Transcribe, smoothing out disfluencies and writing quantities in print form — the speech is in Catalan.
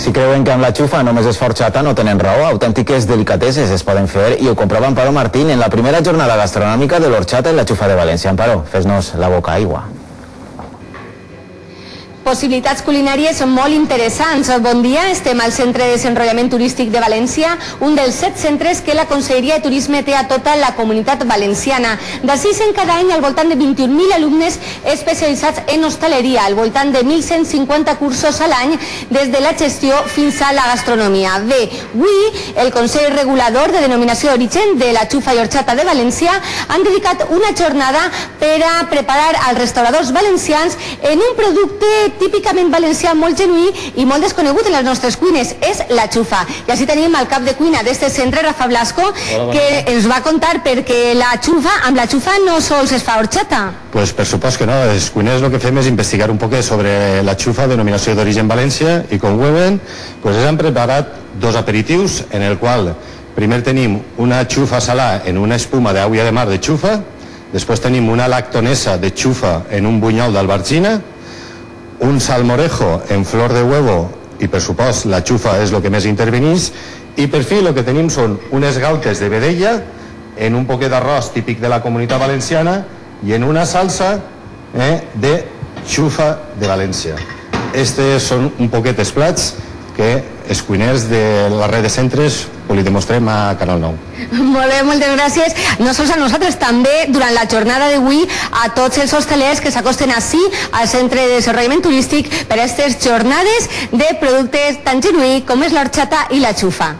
Si creuen que amb la xufa només és forxata, no tenen raó. Autèntiques delicateses es poden fer i ho comprova Amparo Martín en la primera jornada gastronòmica de l'horchata i la xufa de València. Amparo, fes-nos la boca aigua. Possibilitats culinàries molt interessants. Bon dia, estem al Centre de Desenvolupament Turístic de València, un dels 7 centres que la Conselleria de Turisme té a tota la comunitat valenciana. D'ací en cada any al voltant de 21.000 alumnes especialitzats en hostaleria, al voltant de 1.150 cursos a l'any, des de la gestió fins a la gastronomia. Bé, avui el Consell Regulador de Denominació d'Origen de la Xufa i Horchata de València han dedicat una jornada per a preparar als restauradors valencians en un producte típicament valencià, molt genuí i molt desconegut en les nostres cuines, és la xufa. I així tenim el cap de cuina d'este centre, Rafa Blasco, que ens va contar perquè amb la xufa no sols es fa horchata. Pues per supost que no, els cuiners el que fem és investigar un poc sobre la xufa, denominació d'origen València, i com veuen, pues ens han preparat 2 aperitius, en el qual primer tenim una xufa salà en una espuma d'aigua de mar de xufa, després tenim una lactonesa de xufa en un bunyol d'albargina, un salmorejo en flor de huevo i per supost la xufa és el que més intervenís, i per fi el que tenim són unes galtes de vedella en un poquet d'arròs típic de la comunitat valenciana i en una salsa de xufa de València. Estes són un poquet els plats que els cuiners de la red de centres li demostrem a Canal 9. Molt bé, moltes gràcies. No sols a nosaltres, també durant la jornada d'avui a tots els hostalers que s'acosten ací al Centre de Desenvolupament Turístic per a aquestes jornades de productes tan genuïns com és l'horchata i la xufa.